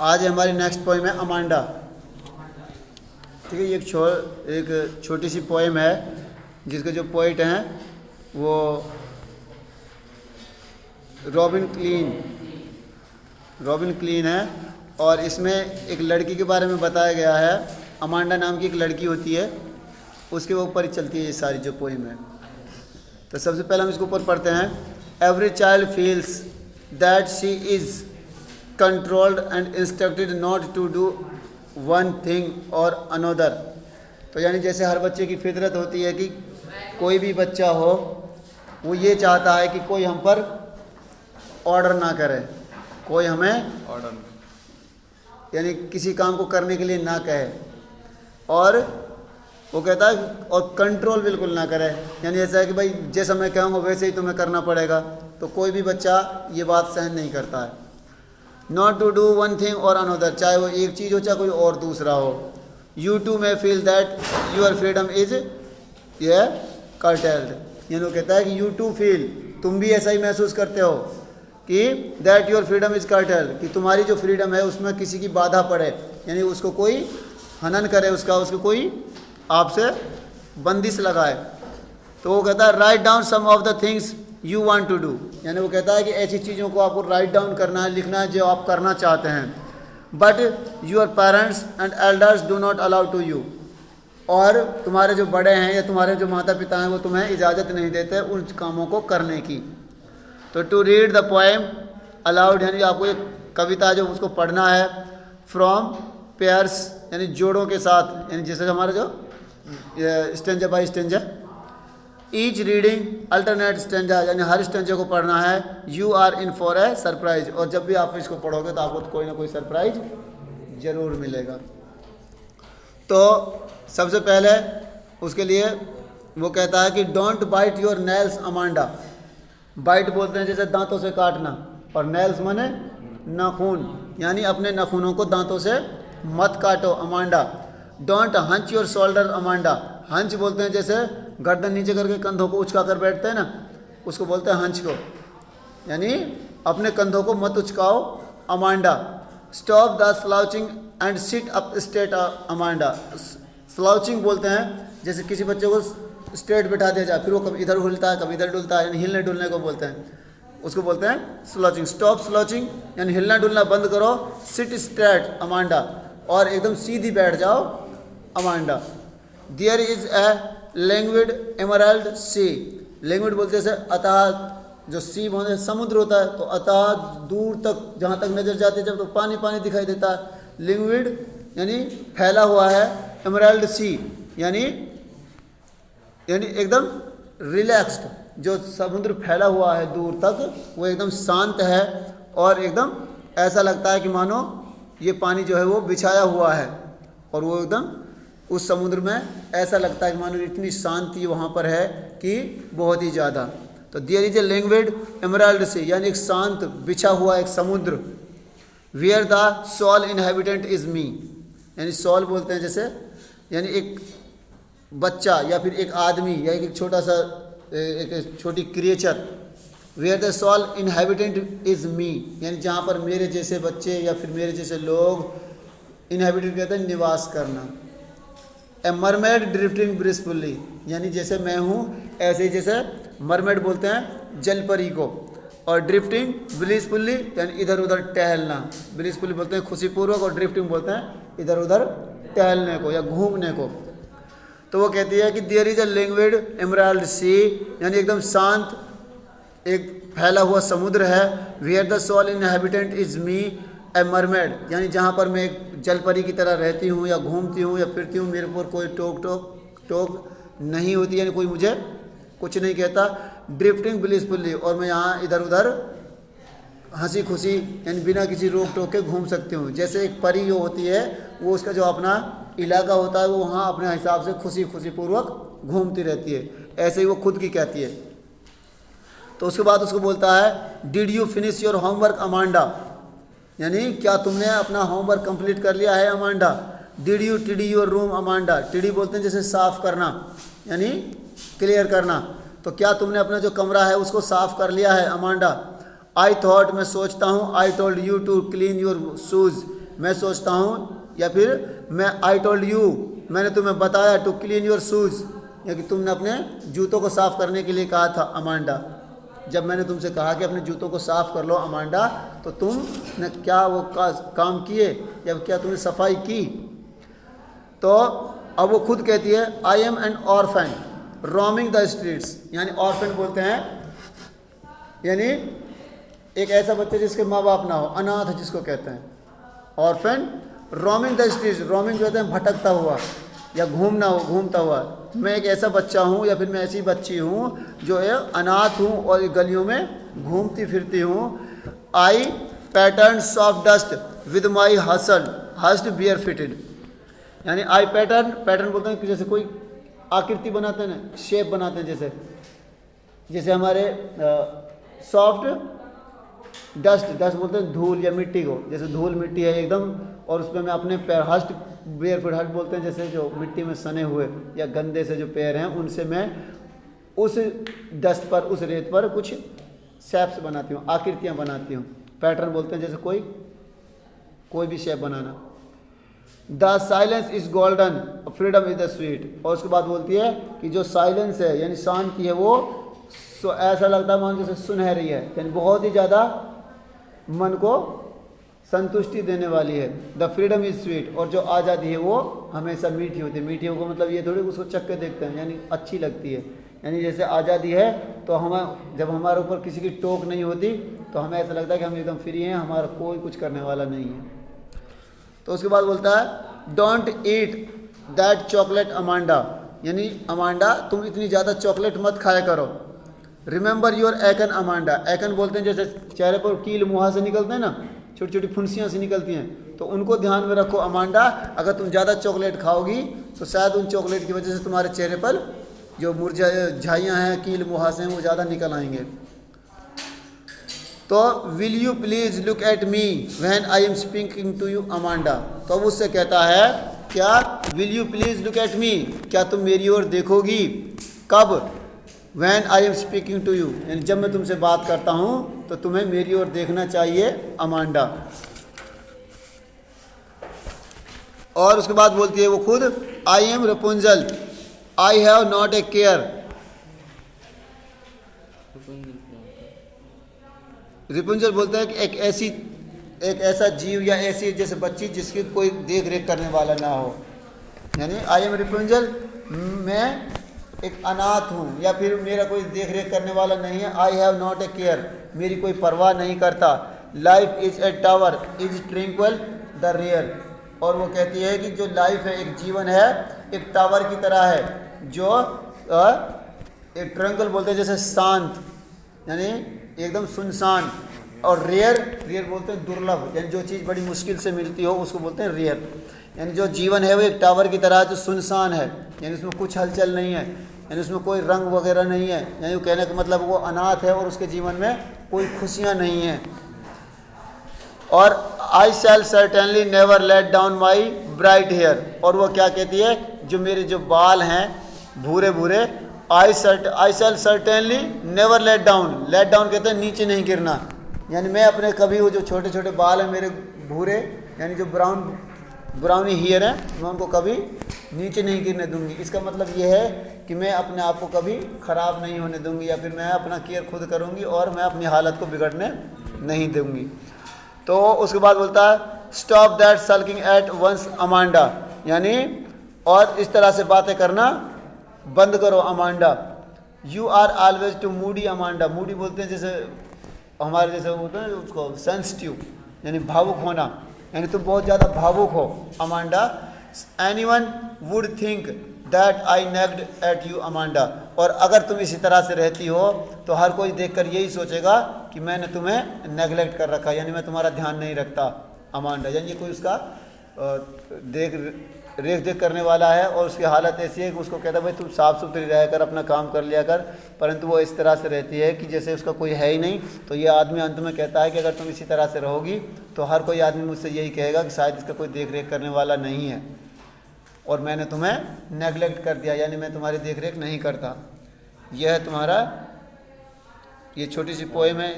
आज हमारी next poem है अमांडा। ठीक है, ये एक छोटी सी पोएम है जिसके जो पोइट हैं वो रॉबिन क्लीन है। और इसमें एक लड़की के बारे में बताया गया है। अमांडा नाम की एक लड़की होती है, उसके ऊपर ही चलती है ये सारी जो पोएम है। तो सबसे पहले हम इसके ऊपर पढ़ते हैं। Every child feels that she is controlled and instructed not to do one thing or another. तो यानी जैसे हर बच्चे की फितरत होती है कि कोई भी बच्चा हो वो ये चाहता है कि कोई हम पर ऑर्डर ना करे, कोई हमें ऑर्डर यानी किसी काम को करने के लिए ना कहे, और वो कहता है और कंट्रोल बिल्कुल ना करे। यानी ऐसा है कि भाई जैसा मैं कहूँगा वैसे ही तुम्हें करना पड़ेगा। तो कोई भी बच्चा ये बात सहन नहीं करता है। Not to do one thing or another, चाहे वो एक चीज़ हो चाहे कोई और दूसरा हो। You too may feel that your freedom is ये कर्टेल्ड। यानी वो कहता है कि यू टू फील, तुम भी ऐसा ही महसूस करते हो कि that your freedom is curtailed, कि तुम्हारी जो फ्रीडम है उसमें किसी की बाधा पड़े, यानी उसको कोई हनन करे, उसको कोई आपसे बंदिश लगाए। तो वो कहता है write down some of the things you want to do. यानी वो कहता है कि ऐसी चीज़ों को आपको राइट डाउन करना है, लिखना है जो आप करना चाहते हैं। But your parents and elders do not allow to you, और तुम्हारे जो बड़े हैं या तुम्हारे जो माता पिता हैं वो तुम्हें इजाज़त नहीं देते उन कामों को करने की। तो to read the poem aloud, यानी आपको एक कविता जो उसको पढ़ना है फ्रॉम पेयर्स, यानी जोड़ों के साथ, यानी जैसे हमारा जो stanza by stanza, each reading alternate stanza, यानी हर स्टेंजा को पढ़ना है। You are in for a surprise, और जब भी आप इसको पढ़ोगे तो आपको कोई ना कोई सरप्राइज जरूर मिलेगा। तो सबसे पहले उसके लिए वो कहता है कि don't bite your nails Amanda. Bite बोलते हैं जैसे दांतों से काटना, और नेल्स माने नाखून, यानी अपने नाखूनों को दांतों से मत काटो Amanda. Don't hunch your shoulder Amanda. Hunch बोलते हैं जैसे गर्दन नीचे करके कंधों को उचका कर बैठते हैं ना, उसको बोलते हैं हंच को, यानी अपने कंधों को मत उचकाओ Amanda. Stop the slouching and sit up straight Amanda. Slouching बोलते हैं जैसे किसी बच्चे को स्ट्रेट बैठा दिया जाए, फिर वो कभी इधर हिलता है कभी इधर डुलता है, यानी हिलने डुलने को बोलते हैं, उसको बोलते हैं स्लाउचिंग। स्टॉप स्लाउचिंग, यानी हिलना डुलना बंद करो। सिट स्ट्रेट अमांडा, और एकदम सीधी बैठ जाओ Amanda. There is a languid emerald sea. Languid बोलते हैं जैसे अतः, जो सी बोलते समुद्र होता है, तो अतः दूर तक जहाँ तक नजर जाती है जब तो पानी पानी दिखाई देता है। लिंग्विड यानी फैला हुआ है, एमराल्ड सी यानी एकदम रिलैक्स्ड, जो समुद्र फैला हुआ है दूर तक वो एकदम शांत है, और एकदम ऐसा लगता है कि मानो ये पानी जो है वो बिछाया हुआ है, और वो एकदम उस समुद्र में ऐसा लगता है कि मानो इतनी शांति वहाँ पर है कि बहुत ही ज़्यादा। तो there is a languid emerald sea, यानी एक शांत बिछा हुआ एक समुद्र। Where the soul inhabitant is me, यानी सोल बोलते हैं जैसे यानी एक बच्चा या फिर एक आदमी या एक छोटा सा एक छोटी creature. Where the soul inhabitant is me, यानी जहाँ पर मेरे जैसे बच्चे या फिर मेरे जैसे लोग, इनहेबिटेंट कहते हैं निवास करना। ए मरमेड ड्रिफ्टिंग ब्लिसफुली, यानी जैसे मैं हूँ ऐसे ही जैसे मरमेड बोलते हैं जलपरी को, और ड्रिफ्टिंग ब्लिसफुली यानी इधर उधर टहलना। ब्लिसफुली बोलते हैं खुशीपूर्वक, और ड्रिफ्टिंग बोलते हैं इधर उधर टहलने को या घूमने को। तो वो कहती है कि there is a languid emerald sea, यानी एकदम शांत एक फैला हुआ समुद्र है। Where the soul inhabitant is me a mermaid, यानी जहाँ पर मैं एक जलपरी की तरह रहती हूँ या घूमती हूँ या फिरती हूँ, मेरे ऊपर कोई टोक नहीं होती, यानी कोई मुझे कुछ नहीं कहता। ड्रिफ्टिंग ब्लिसफुली, और मैं यहाँ इधर उधर हंसी खुशी यानी बिना किसी रोक टोक के घूम सकती हूँ। जैसे एक परी जो होती है वो उसका जो अपना इलाका होता है वो वहाँ अपने हिसाब से खुशी पूर्वक घूमती रहती है, ऐसे ही वो खुद की कहती है। तो उसके बाद उसको बोलता है did you finish your homework Amanda, यानी क्या तुमने अपना होमवर्क कंप्लीट कर लिया है अमांडा। डिड यू टिडी योर रूम अमांडा। टिडी बोलते हैं जैसे साफ करना यानी क्लियर करना, तो क्या तुमने अपना जो कमरा है उसको साफ कर लिया है अमांडा। आई थॉट, मैं सोचता हूँ, I told you to clean your shoes, मैं सोचता हूँ, या फिर मैं आई टोल्ड यू, मैंने तुम्हें बताया, टू क्लीन योर शूज़, या कि तुमने अपने जूतों को साफ़ करने के लिए कहा था अमांडा। जब मैंने तुमसे कहा कि अपने जूतों को साफ़ कर लो अमांडा, तो तुमने क्या वो काम किए, या क्या तुमने सफाई की? तो अब वो खुद कहती है, I am N orphan roaming the streets, यानी ऑर्फन बोलते हैं यानी एक ऐसा बच्चा जिसके माँ बाप ना हो, अनाथ जिसको कहते हैं orphan. Roaming the streets, roaming जो कहते हैं भटकता हुआ या घूमता हुआ। मैं एक ऐसा बच्चा हूँ या फिर मैं ऐसी बच्ची हूँ जो है अनाथ हूँ और गलियों में घूमती फिरती हूँ। I pattern soft dust with my hushed bare fitted, यानी आई पैटर्न बोलते हैं कि जैसे कोई आकृति बनाते हैं ना, शेप बनाते हैं, जैसे हमारे सॉफ्ट डस्ट बोलते हैं धूल या मिट्टी को, जैसे धूल मिट्टी है एकदम, और उस पर मैं अपने पैर हस्ट बियर फिट, हस्ट बोलते हैं जैसे जो मिट्टी में सने हुए या गंदे से जो पैर हैं, उनसे मैं उस डस्ट पर, उस रेत पर कुछ शेप्स बनाती हूँ, आकृतियाँ बनाती हूँ। पैटर्न बोलते हैं जैसे कोई भी shape banana. The silence is golden freedom is the sweet, और उसके बाद बोलती है कि जो साइलेंस है यानी शांति है वो ऐसा लगता है मान जैसे सुनहरी है, यानी बहुत ही ज़्यादा मन को संतुष्टि देने वाली है। द फ्रीडम इज स्वीट, और जो आज़ादी है वो हमेशा मीठी होती है। मीठी को मतलब ये थोड़ी उसको चख के देखते हैं, यानी अच्छी लगती है। यानी जैसे आज़ादी है तो हम जब हमारे ऊपर किसी की टोक नहीं होती तो हमें ऐसा लगता है कि हम एकदम फ्री हैं, हमारा कोई कुछ करने वाला नहीं है। तो उसके बाद बोलता है don't eat that chocolate Amanda, यानी अमांडा तुम इतनी ज़्यादा चॉकलेट मत खाया करो। रिमेंबर योर एकन अमांडा, एकन बोलते हैं जैसे चेहरे पर कील मुँह से निकलते हैं ना, छोटी छोटी फुंसियाँ से निकलती हैं, तो उनको ध्यान में रखो अमांडा। अगर तुम ज़्यादा चॉकलेट खाओगी तो शायद उन चॉकलेट की वजह से तुम्हारे चेहरे पर जो मुरझाइयाँ हैं, कील मुहासे हैं, वो ज़्यादा निकल आएंगे। तो will you please look at me when I am speaking to you Amanda, तो अब उससे कहता है क्या, will you please look at me, क्या तुम मेरी ओर देखोगी, कब, when I am speaking to you, यानी जब मैं तुमसे बात करता हूँ तो तुम्हें मेरी ओर देखना चाहिए अमांडा। और उसके बाद बोलती है वो खुद, I am Rapunzel I have not a care. Rapunzel बोलता है कि एक ऐसा जीव या ऐसी जैसे बच्ची जिसकी कोई देख रेख करने वाला ना हो, यानी आई एम रेपुंजल, मैं एक अनाथ हूँ या फिर मेरा कोई देख रेख करने वाला नहीं है। I have not a care, मेरी कोई परवाह नहीं करता। Life is a tower is tranquil the rear, और वो कहती है कि जो लाइफ है, एक जीवन है, एक टावर की तरह है, जो एक ट्रंकल बोलते हैं जैसे शांत, यानी एकदम सुनसान, और रेयर बोलते हैं दुर्लभ, यानी जो चीज़ बड़ी मुश्किल से मिलती हो उसको बोलते हैं रेयर। यानी जो जीवन है वो एक टावर की तरह जो सुनसान है, यानी उसमें कुछ हलचल नहीं है, यानी उसमें कोई रंग वगैरह नहीं है, यानी वो कहने का मतलब वो अनाथ है और उसके जीवन में कोई खुशियाँ नहीं हैं। और I shall certainly never let down my bright hair, और वो क्या कहती है, जो मेरे जो बाल हैं भूरे भूरे, आई shall certainly never let down कहते हैं नीचे नहीं गिरना, यानी मैं अपने कभी वो जो छोटे छोटे बाल हैं मेरे भूरे, यानी जो ब्राउनी हेयर है, मैं उनको कभी नीचे नहीं गिरने दूंगी। इसका मतलब ये है कि मैं अपने आप को कभी ख़राब नहीं होने दूंगी, या फिर मैं अपना केयर खुद करूंगी और मैं अपनी हालत को बिगड़ने नहीं दूंगी। तो उसके बाद बोलता है stop that sulking at once Amanda, यानी और इस तरह से बातें करना बंद करो अमांडा। You are always too moody Amanda, moody बोलते हैं जैसे हमारे जैसे बोलते हैं उसको सेंसिटिव, यानी भावुक होना, यानी तुम बहुत ज़्यादा भावुक हो Amanda. Anyone would think that I nagged at you Amanda, और अगर तुम इसी तरह से रहती हो तो हर कोई देखकर यही सोचेगा कि मैंने तुम्हें नेगलेक्ट कर रखा, यानी मैं तुम्हारा ध्यान नहीं रखता अमांडा। यानी कोई उसका रेख देख करने वाला है और उसकी हालत ऐसी है कि उसको कहता है भाई तुम साफ़ सुथरी रह कर अपना काम कर लिया कर, परंतु वो इस तरह से रहती है कि जैसे उसका कोई है ही नहीं। तो ये आदमी अंत में कहता है कि अगर तुम इसी तरह से रहोगी तो हर कोई आदमी मुझसे यही कहेगा कि शायद इसका कोई देख रेख करने वाला नहीं है और मैंने तुम्हें नेगलेक्ट कर दिया, यानी मैं तुम्हारी देख रेख नहीं करता। यह है तुम्हारा ये छोटी सी पोएम है,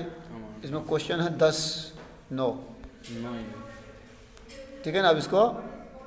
इसमें क्वेश्चन है 10 9। ठीक है ना। अब इसको